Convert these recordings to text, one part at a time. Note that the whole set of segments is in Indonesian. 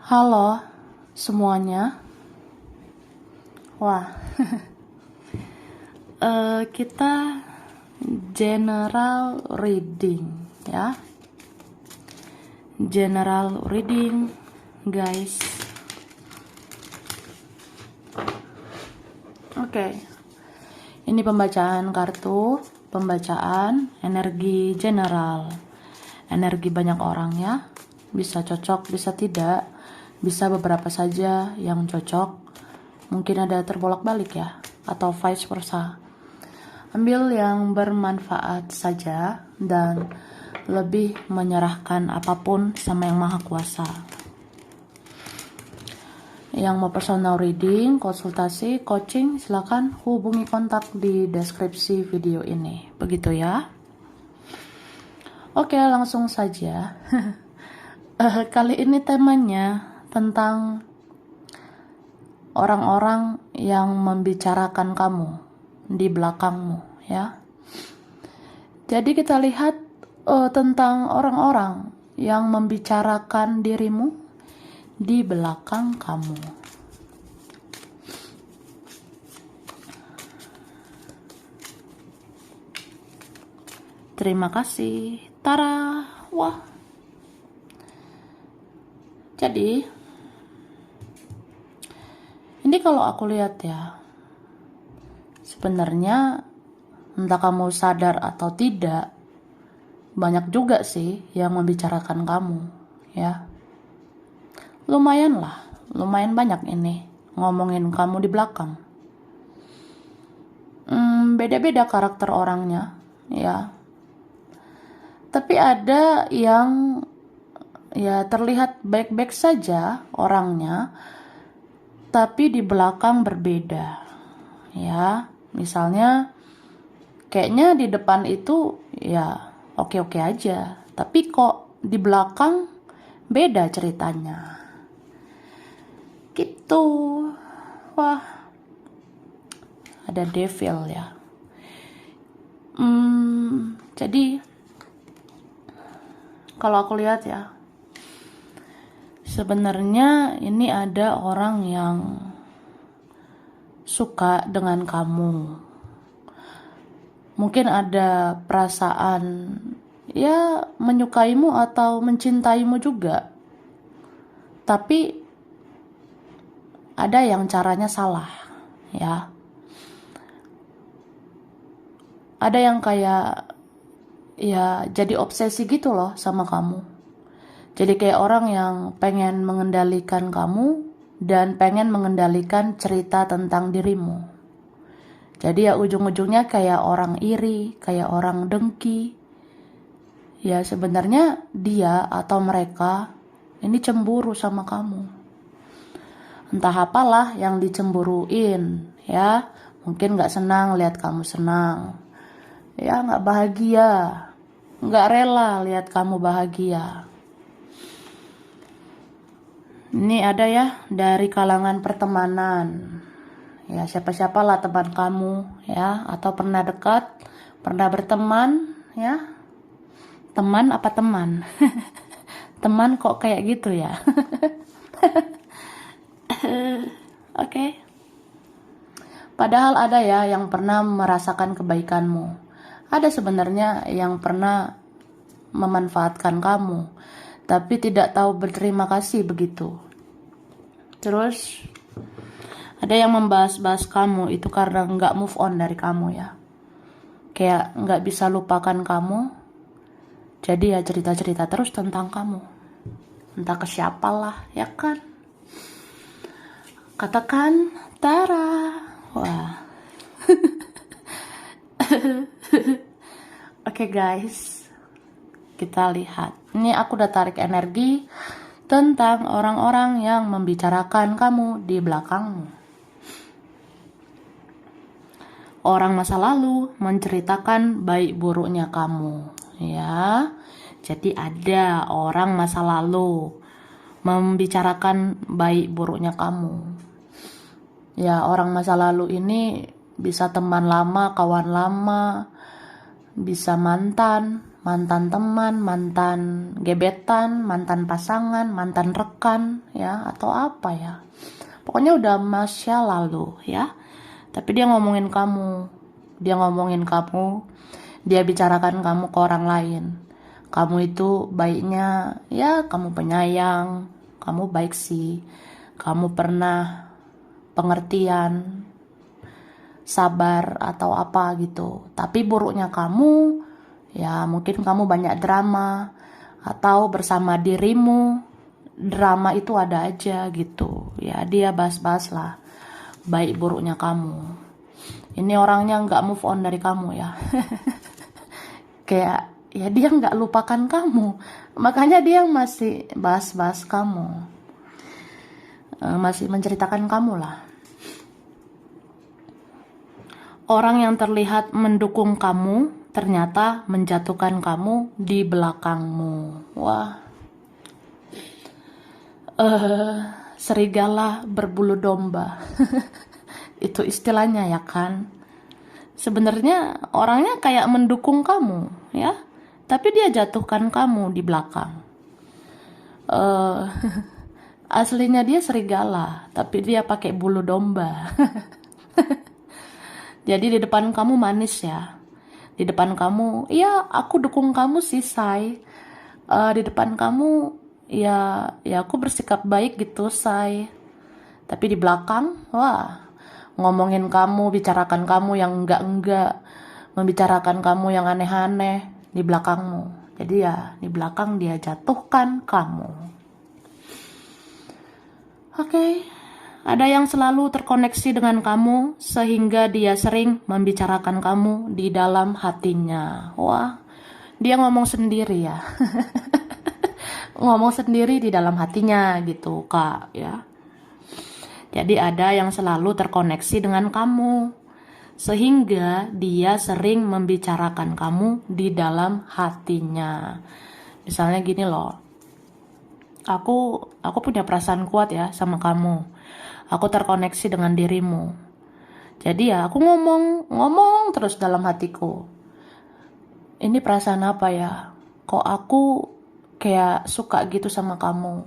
Halo semuanya. Wah, kita general reading ya. General reading, guys. Oke. Ini pembacaan kartu, pembacaan energi general. Energi banyak orang ya. Bisa cocok, bisa tidak. Bisa beberapa saja yang cocok. Mungkin ada terbolak-balik ya, atau vice versa. Ambil yang bermanfaat saja dan lebih menyerahkan apapun sama Yang Maha Kuasa. Yang mau personal reading, konsultasi, coaching, silakan hubungi kontak di deskripsi video ini. Begitu ya. Oke, langsung saja. Kali ini temanya tentang orang-orang yang membicarakan kamu di belakangmu ya. Jadi kita lihat tentang orang-orang yang membicarakan dirimu di belakang kamu. Terima kasih. Tara. Wah. Jadi ini kalau aku lihat ya, sebenarnya entah kamu sadar atau tidak, banyak juga sih yang membicarakan kamu ya. Lumayan banyak ini ngomongin kamu di belakang. Beda-beda karakter orangnya ya. Tapi ada yang ya terlihat baik-baik saja orangnya, tapi di belakang berbeda ya. Misalnya kayaknya di depan itu ya oke-oke aja, tapi kok di belakang beda ceritanya gitu. Wah, ada devil ya. Jadi kalau aku lihat ya, sebenarnya ini ada orang yang suka dengan kamu. Mungkin ada perasaan ya menyukaimu atau mencintaimu juga. Tapi ada yang caranya salah ya. Ada yang kayak ya jadi obsesi gitu loh sama kamu. Jadi kayak orang yang pengen mengendalikan kamu dan pengen mengendalikan cerita tentang dirimu. Jadi ya ujung-ujungnya kayak orang iri, kayak orang dengki. Ya sebenarnya dia atau mereka ini cemburu sama kamu. Entah apalah yang dicemburuin ya. Mungkin gak senang lihat kamu senang. Ya gak bahagia. Gak rela lihat kamu bahagia. Ini ada ya dari kalangan pertemanan. Ya siapa-siapalah teman kamu ya, atau pernah dekat, pernah berteman ya. Teman apa teman? Teman kok kayak gitu ya. Oke. Padahal ada ya yang pernah merasakan kebaikanmu. Ada sebenarnya yang pernah memanfaatkan kamu, tapi tidak tahu berterima kasih begitu. Terus ada yang membahas-bahas kamu itu karena nggak move on dari kamu ya. Kayak nggak bisa lupakan kamu. Jadi ya cerita-cerita terus tentang kamu. Entah ke siapalah ya kan. Katakan Tara. Wah. Oke guys. Kita lihat. Ini aku udah tarik energi tentang orang-orang yang membicarakan kamu di belakangmu. Orang masa lalu menceritakan baik buruknya kamu, ya. Jadi ada orang masa lalu membicarakan baik buruknya kamu. Ya, orang masa lalu ini bisa teman lama, kawan lama, bisa mantan, mantan teman, mantan gebetan, mantan pasangan, mantan rekan, ya, atau apa ya. Pokoknya udah masa lalu, ya. Tapi dia ngomongin kamu, dia bicarakan kamu ke orang lain. Kamu itu baiknya, ya, kamu penyayang, kamu baik sih, kamu pernah pengertian, sabar atau apa gitu. Tapi buruknya kamu, ya mungkin kamu banyak drama, atau bersama dirimu, drama itu ada aja gitu. Ya dia bahas-bahas lah baik buruknya kamu. Ini orangnya nggak move on dari kamu ya. Kayak ya dia nggak lupakan kamu, makanya dia masih bahas-bahas kamu, masih menceritakan kamu lah. Orang yang terlihat mendukung kamu ternyata menjatuhkan kamu di belakangmu. Wah, serigala berbulu domba. Itu istilahnya ya kan. Sebenarnya orangnya kayak mendukung kamu ya, tapi dia jatuhkan kamu di belakang. Aslinya dia serigala, tapi dia pakai bulu domba. Jadi di depan kamu manis ya, di depan kamu, ya aku dukung kamu sih say. Di depan kamu, ya aku bersikap baik gitu say. Tapi di belakang, wah, ngomongin kamu, bicarakan kamu yang enggak, membicarakan kamu yang aneh-aneh di belakangmu. Jadi ya di belakang dia jatuhkan kamu. Oke. Ada yang selalu terkoneksi dengan kamu sehingga dia sering membicarakan kamu di dalam hatinya. Wah, dia ngomong sendiri ya. Ngomong sendiri di dalam hatinya gitu, Kak, ya. Jadi ada yang selalu terkoneksi dengan kamu sehingga dia sering membicarakan kamu di dalam hatinya. Misalnya gini loh. Aku punya perasaan kuat ya sama kamu. Aku terkoneksi dengan dirimu. Jadi ya aku ngomong terus dalam hatiku. Ini perasaan apa ya? Kok aku kayak suka gitu sama kamu?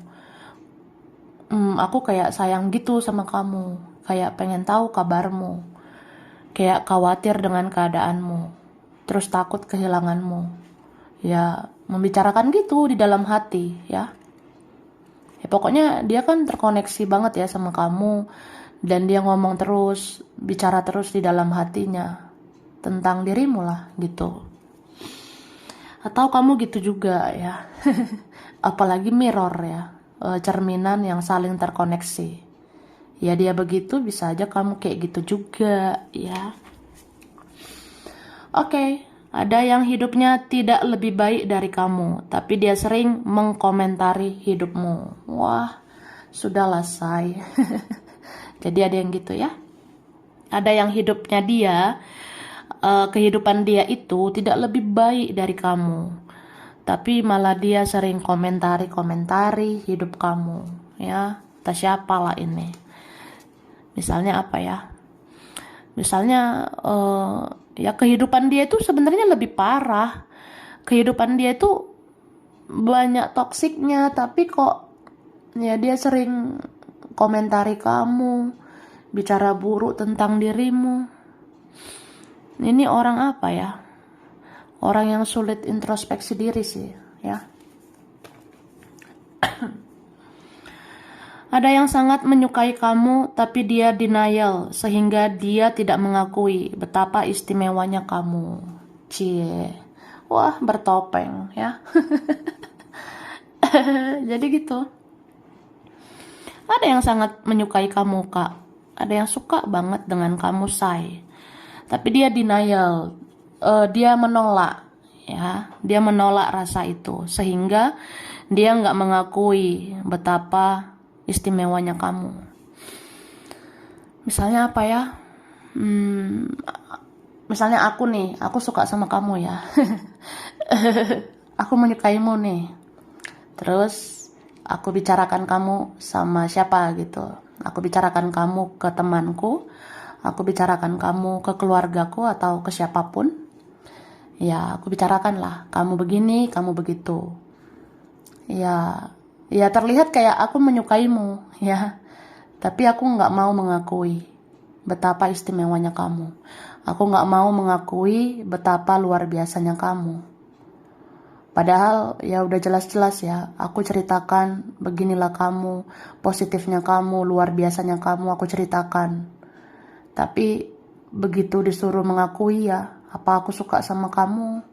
Aku kayak sayang gitu sama kamu. Kayak pengen tahu kabarmu. Kayak khawatir dengan keadaanmu. Terus takut kehilanganmu. Ya membicarakan gitu di dalam hati ya. Ya pokoknya dia kan terkoneksi banget ya sama kamu. Dan dia ngomong terus, bicara terus di dalam hatinya. Tentang dirimu lah gitu. Atau kamu gitu juga ya. Apalagi mirror ya. Cerminan yang saling terkoneksi. Ya dia begitu, bisa aja kamu kayak gitu juga ya. Oke. Ada yang hidupnya tidak lebih baik dari kamu, tapi dia sering mengkomentari hidupmu. Wah, sudahlah say. Jadi ada yang gitu ya. Ada yang hidupnya dia, kehidupan dia itu tidak lebih baik dari kamu, tapi malah dia sering komentari hidup kamu. Ya, entah siapa lah ini. Misalnya apa ya? Misalnya ya kehidupan dia itu sebenarnya lebih parah. Kehidupan dia itu banyak toksiknya, tapi kok ya dia sering komentari kamu, bicara buruk tentang dirimu. Ini orang apa ya? Orang yang sulit introspeksi diri sih, ya. Ada yang sangat menyukai kamu, tapi dia denial, sehingga dia tidak mengakui betapa istimewanya kamu. Cie, wah bertopeng ya. Jadi gitu. Ada yang sangat menyukai kamu, Kak. Ada yang suka banget dengan kamu, say. Tapi dia denial, dia menolak, ya. Dia menolak rasa itu, sehingga dia nggak mengakui betapa istimewanya kamu. Misalnya apa ya? Misalnya aku suka sama kamu ya. Aku menyukaimu nih. Terus aku bicarakan kamu sama siapa gitu. Aku bicarakan kamu ke temanku, aku bicarakan kamu ke keluargaku atau ke siapapun. Ya, aku bicarakan lah, kamu begini, kamu begitu. Ya, ya terlihat kayak aku menyukaimu, ya. Tapi aku nggak mau mengakui betapa istimewanya kamu. Aku nggak mau mengakui betapa luar biasanya kamu. Padahal ya udah jelas-jelas ya, aku ceritakan beginilah kamu, positifnya kamu, luar biasanya kamu, aku ceritakan. Tapi begitu disuruh mengakui ya, apa aku suka sama kamu,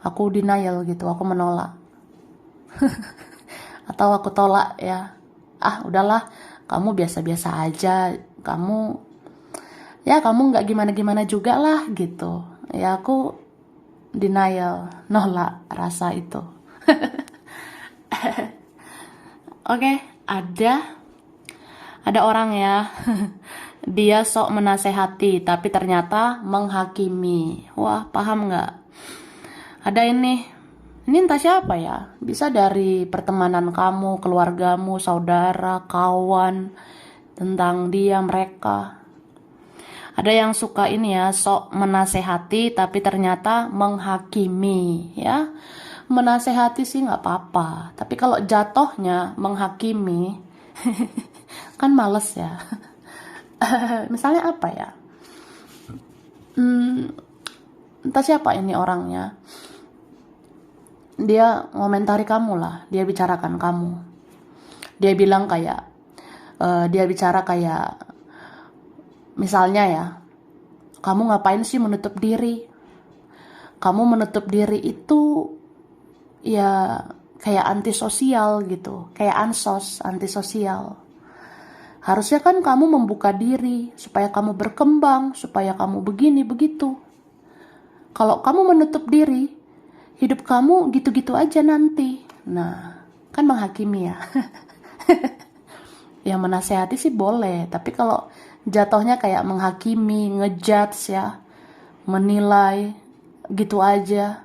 aku denial gitu, aku menolak. Atau aku tolak ya, ah udahlah, kamu biasa-biasa aja, kamu nggak gimana-gimana juga lah gitu. Ya aku denial, nolak rasa itu. Oke, ada orang ya, dia sok menasehati tapi ternyata menghakimi. Wah, paham nggak? Ada ini entah siapa ya, bisa dari pertemanan kamu, keluargamu, saudara, kawan, tentang dia, mereka. Ada yang suka ini ya, sok menasehati tapi ternyata menghakimi ya. Menasehati sih nggak apa-apa, tapi kalau jatuhnya menghakimi, kan males ya. Misalnya apa ya? Entah siapa ini orangnya. Dia ngomentari kamu lah, dia bicarakan kamu. Dia bilang kayak, dia bicara kayak, misalnya ya, kamu ngapain sih menutup diri? Kamu menutup diri itu ya kayak antisosial gitu, kayak ansos, antisosial. Harusnya kan kamu membuka diri supaya kamu berkembang, supaya kamu begini begitu. Kalau kamu menutup diri, hidup kamu gitu-gitu aja nanti. Nah, kan menghakimi ya. Ya menasehati sih boleh, tapi kalau jatuhnya kayak menghakimi, ngejudge ya, menilai gitu aja,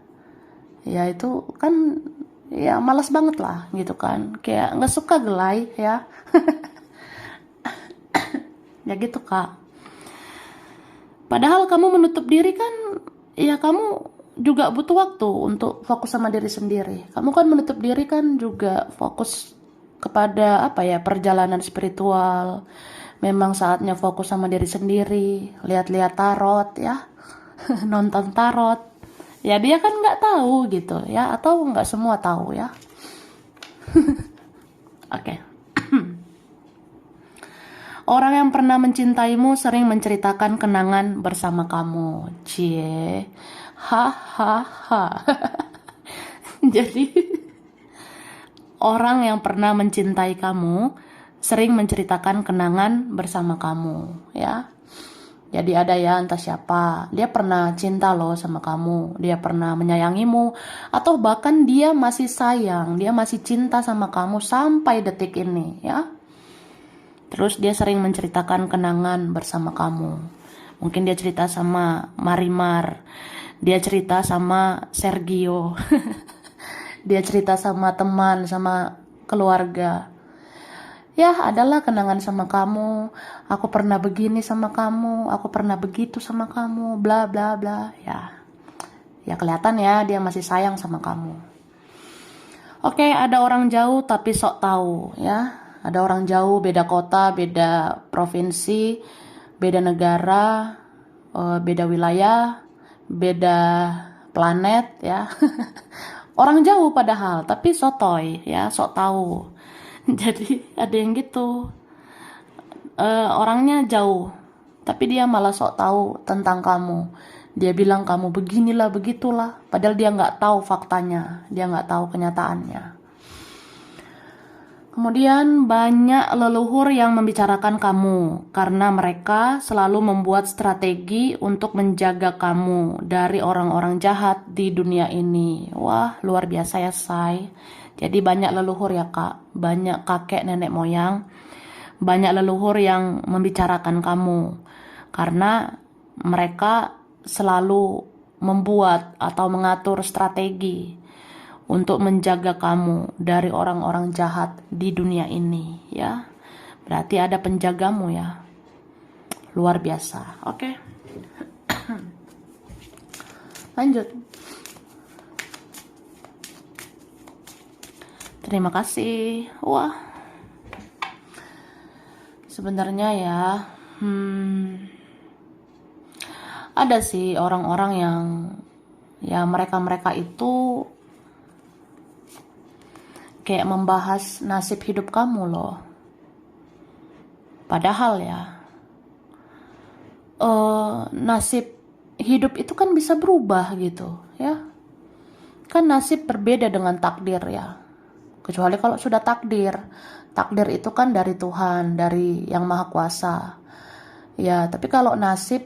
ya itu kan ya malas banget lah gitu kan. Kayak nggak suka gelai ya. Ya gitu Kak. Padahal kamu menutup diri kan, ya kamu juga butuh waktu untuk fokus sama diri sendiri. Kamu kan menutup diri kan juga fokus kepada apa ya, perjalanan spiritual. Memang saatnya fokus sama diri sendiri, lihat-lihat tarot ya, nonton tarot. Ya dia kan nggak tahu gitu ya, atau nggak semua tahu ya. Oke. Orang yang pernah mencintaimu sering menceritakan kenangan bersama kamu. Cie. Hahaha. Jadi orang yang pernah mencintai kamu sering menceritakan kenangan bersama kamu, ya. Jadi ada ya entah siapa, dia pernah cinta loh sama kamu, dia pernah menyayangimu, atau bahkan dia masih sayang, dia masih cinta sama kamu sampai detik ini, ya. Terus dia sering menceritakan kenangan bersama kamu. Mungkin dia cerita sama Marimar, dia cerita sama Sergio, dia cerita sama teman, sama keluarga. Ya, adalah kenangan sama kamu. Aku pernah begini sama kamu, aku pernah begitu sama kamu, bla bla bla. Ya kelihatan ya dia masih sayang sama kamu. Oke, ada orang jauh tapi sok tahu ya. Ada orang jauh, beda kota, beda provinsi, beda negara, beda wilayah, beda planet ya. Orang jauh padahal, tapi sotoy ya, sok tahu. Jadi ada yang gitu. Orangnya jauh, tapi dia malah sok tahu tentang kamu. Dia bilang kamu beginilah begitulah, padahal dia nggak tahu faktanya, dia nggak tahu kenyataannya. Kemudian banyak leluhur yang membicarakan kamu karena mereka selalu membuat strategi untuk menjaga kamu dari orang-orang jahat di dunia ini. Wah, luar biasa ya, say. Jadi banyak leluhur ya, Kak. Banyak kakek nenek moyang, banyak leluhur yang membicarakan kamu karena mereka selalu membuat atau mengatur strategi untuk menjaga kamu dari orang-orang jahat di dunia ini ya. Berarti ada penjagamu ya. Luar biasa. Oke. Lanjut. Terima kasih. Wah, sebenarnya ya, ada sih orang-orang yang ya mereka-mereka itu kayak membahas nasib hidup kamu loh. Padahal ya, nasib hidup itu kan bisa berubah gitu ya. Kan nasib berbeda dengan takdir ya. Kecuali kalau sudah takdir. Takdir itu kan dari Tuhan, dari Yang Maha Kuasa. Ya, tapi kalau nasib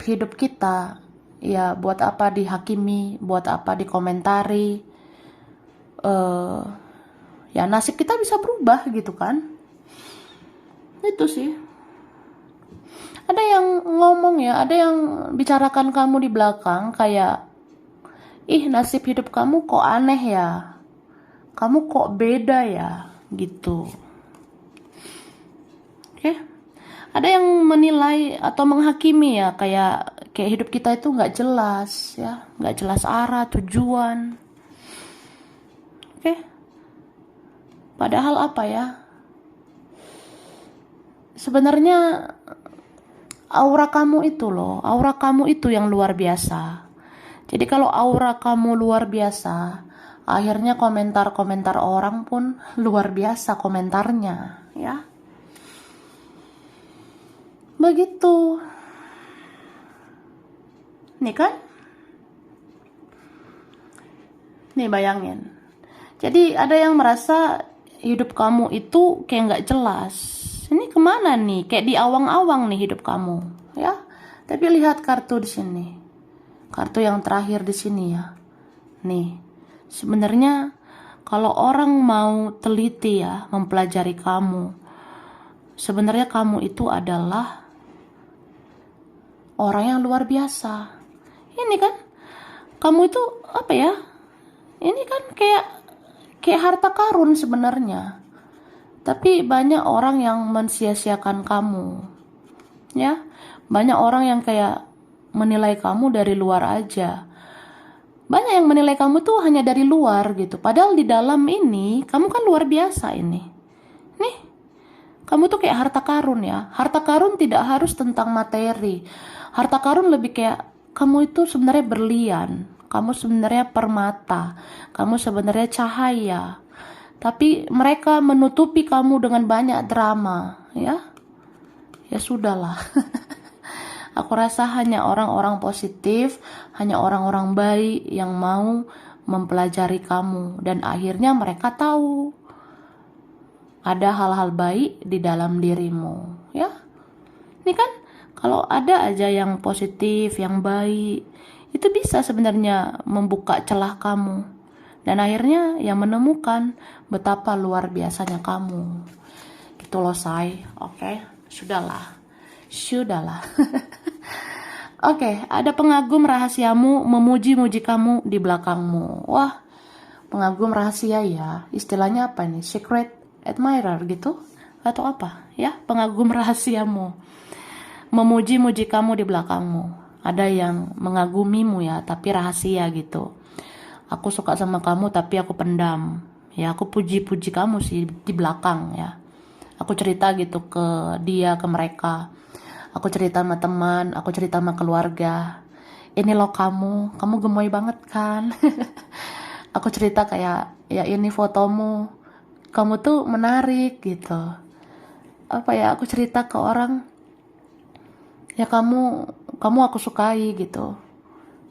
hidup kita, ya buat apa dihakimi, buat apa dikomentari. Ya nasib kita bisa berubah gitu kan. Itu sih. Ada yang ngomong ya, ada yang bicarakan kamu di belakang kayak, ih nasib hidup kamu kok aneh ya, kamu kok beda ya, gitu. Oke, ada yang menilai atau menghakimi ya, kayak hidup kita itu nggak jelas ya, nggak jelas arah, tujuan. Oke, padahal apa ya? Sebenarnya aura kamu itu loh, aura kamu itu yang luar biasa. Jadi kalau aura kamu luar biasa, akhirnya komentar-komentar orang pun luar biasa komentarnya, ya. Begitu. Nih kan? Nih bayangin. Jadi ada yang merasa hidup kamu itu kayak nggak jelas. Ini kemana nih? Kayak di awang-awang nih hidup kamu, ya. Tapi lihat kartu di sini. Kartu yang terakhir di sini ya. Nih, sebenarnya kalau orang mau teliti ya, mempelajari kamu, sebenarnya kamu itu adalah orang yang luar biasa. Ini kan, kamu itu apa ya? Ini kan kayak harta karun sebenarnya. Tapi banyak orang yang mensia-siakan kamu. Ya, banyak orang yang kayak menilai kamu dari luar aja. Banyak yang menilai kamu tuh hanya dari luar gitu. Padahal di dalam ini, kamu kan luar biasa ini. Nih, kamu tuh kayak harta karun ya. Harta karun tidak harus tentang materi. Harta karun lebih kayak, kamu itu sebenarnya berlian. Kamu sebenarnya permata. Kamu sebenarnya cahaya. Tapi mereka menutupi kamu dengan banyak drama, ya. Ya sudahlah. Aku rasa hanya orang-orang positif, hanya orang-orang baik yang mau mempelajari kamu. Dan akhirnya mereka tahu ada hal-hal baik di dalam dirimu, ya. Ini kan kalau ada aja yang positif, yang baik, itu bisa sebenarnya membuka celah kamu. Dan akhirnya yang menemukan betapa luar biasanya kamu. Gitu loh, say. Oke, sudahlah. Oke, ada pengagum rahasiamu memuji-muji kamu di belakangmu. Wah, pengagum rahasia ya. Istilahnya apa nih? Secret admirer gitu? Atau apa? Ya, pengagum rahasiamu. Memuji-muji kamu di belakangmu. Ada yang mengagumimu ya, tapi rahasia gitu. Aku suka sama kamu tapi aku pendam. Ya, aku puji-puji kamu sih di belakang ya. Aku cerita gitu ke dia, ke mereka. Aku cerita sama teman, aku cerita sama keluarga. Ini loh kamu gemoy banget kan. Aku cerita kayak, ya ini fotomu. Kamu tuh menarik gitu. Apa ya, aku cerita ke orang. Ya kamu aku sukai gitu.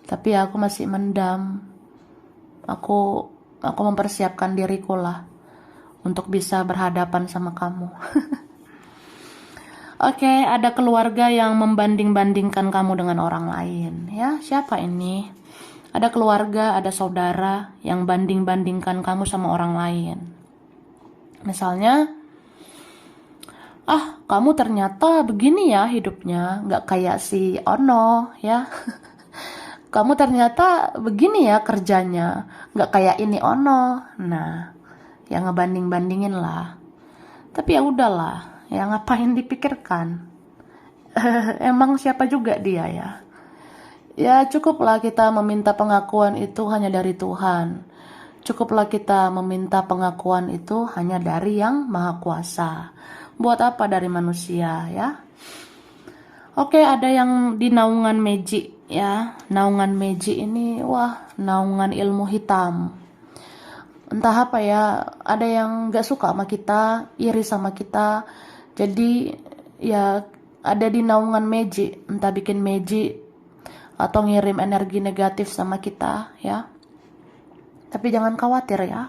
Tapi ya aku masih mendam. Aku mempersiapkan diriku lah untuk bisa berhadapan sama kamu. Oke, ada keluarga yang membanding-bandingkan kamu dengan orang lain. Ya, siapa ini? Ada keluarga, ada saudara yang banding-bandingkan kamu sama orang lain. Misalnya, kamu ternyata begini ya hidupnya, nggak kayak si Ono ya. Kamu ternyata begini ya kerjanya, nggak kayak ini Ono. Nah, ya ngebanding-bandingin lah. Tapi ya udahlah, ya ngapain dipikirkan. Emang siapa juga dia ya. Ya cukuplah kita meminta pengakuan itu hanya dari Tuhan. Cukuplah kita meminta pengakuan itu hanya dari Yang Maha Kuasa. Buat apa dari manusia, ya? Oke, ada yang di naungan magic, ya. Naungan magic ini, wah, naungan ilmu hitam. Entah apa ya, ada yang gak suka sama kita, iri sama kita. Jadi, ya, ada di naungan magic, entah bikin magic atau ngirim energi negatif sama kita, ya. Tapi jangan khawatir ya,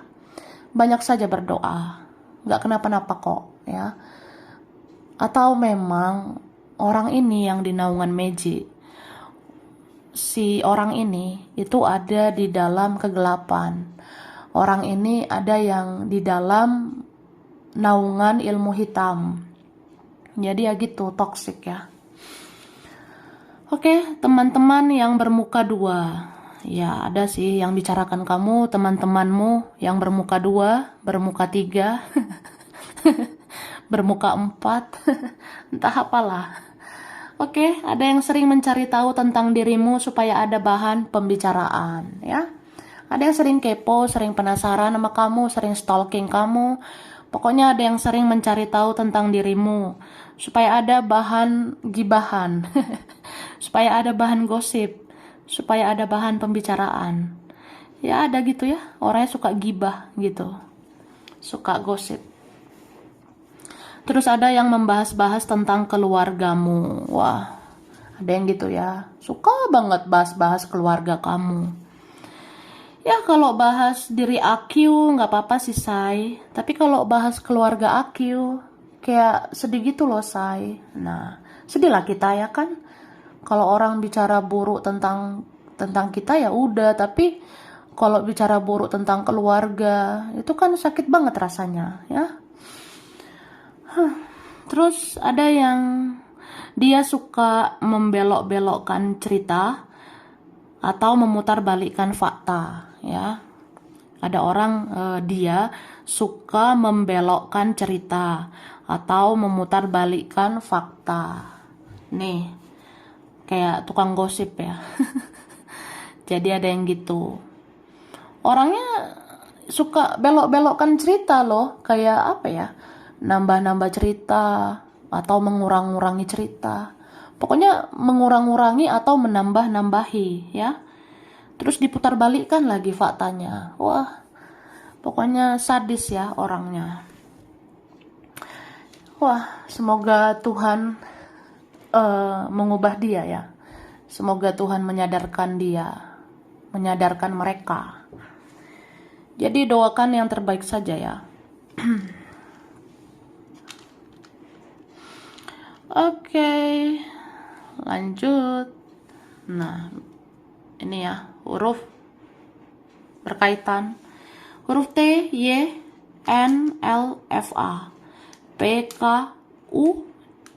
banyak saja berdoa, gak kenapa-napa kok, ya. Atau memang orang ini yang di naungan magic, si orang ini itu ada di dalam kegelapan. Orang ini ada yang di dalam naungan ilmu hitam. Jadi ya gitu, toksik ya. Oke, teman-teman yang bermuka dua. Ya, ada sih yang bicarakan kamu, teman-temanmu yang bermuka dua, bermuka tiga, bermuka empat, entah apalah. Oke, ada yang sering mencari tahu tentang dirimu supaya ada bahan pembicaraan, ya. Ada yang sering kepo, sering penasaran sama kamu, sering stalking kamu. Pokoknya ada yang sering mencari tahu tentang dirimu supaya ada bahan gibahan, supaya ada bahan gosip, supaya ada bahan pembicaraan. Ya ada gitu ya, orangnya suka gibah gitu, suka gosip. Terus ada yang membahas-bahas tentang keluargamu. Wah, ada yang gitu ya, suka banget bahas-bahas keluarga kamu. Ya kalau bahas diri Akyu nggak apa-apa sih Say. Tapi kalau bahas keluarga Akyu, kayak sedih gitu loh Say. Nah, sedihlah kita ya kan. Kalau orang bicara buruk tentang kita ya udah, tapi kalau bicara buruk tentang keluarga, itu kan sakit banget rasanya ya. Terus ada yang dia suka membelok-belokkan cerita atau memutarbalikkan fakta ya. Ada orang dia suka membelokkan cerita atau memutarbalikkan fakta. Nih, kayak tukang gosip ya. Jadi ada yang gitu. Orangnya suka belok-belokkan cerita loh, kayak apa ya? Nambah-nambah cerita atau mengurang-urangi cerita. Pokoknya mengurang-urangi atau menambah-nambahi ya. Terus diputarbalikkan lagi faktanya. Wah, pokoknya sadis ya orangnya. Wah, semoga Tuhan mengubah dia ya. Semoga Tuhan menyadarkan dia, menyadarkan mereka. Jadi doakan yang terbaik saja ya. Oke, lanjut. Nah, ini ya, huruf berkaitan. Huruf T, Y, N, L, F, A, P, K, U,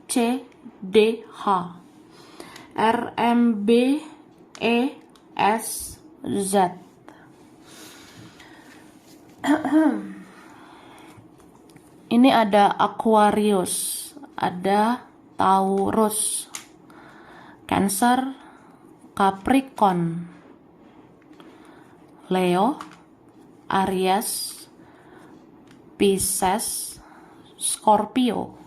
C, D, H, R, M, B, E, S, Z. Ini ada Aquarius, ada Taurus, Cancer, Capricorn, Leo, Aries, Pisces, Scorpio.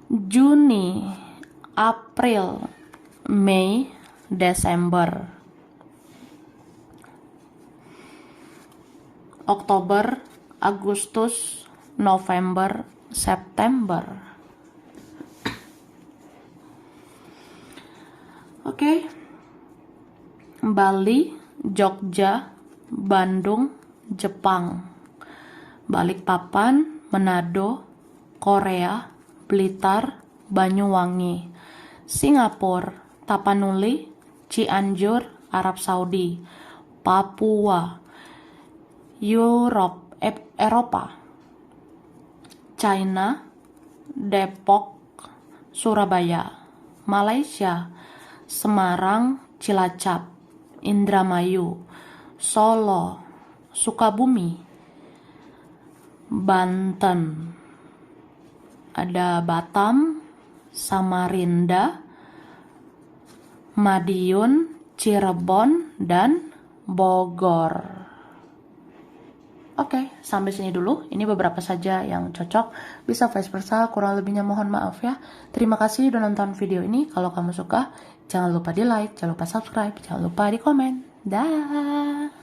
Juni, April, Mei, Desember. Oktober, Agustus, November, September. Oke. Bali, Jogja, Bandung, Jepang. Balikpapan, Manado, Korea, Blitar, Banyuwangi. Singapura, Tapanuli, Cianjur, Arab Saudi. Papua, Eropa, China, Depok, Surabaya, Malaysia, Semarang, Cilacap, Indramayu, Solo, Sukabumi, Banten, ada Batam, Samarinda, Madiun, Cirebon, dan Bogor. Oke, sampai sini dulu. Ini beberapa saja yang cocok. Bisa vice versa, kurang lebihnya mohon maaf ya. Terima kasih udah nonton video ini. Kalau kamu suka, jangan lupa di like, jangan lupa subscribe, jangan lupa di komen. Dah.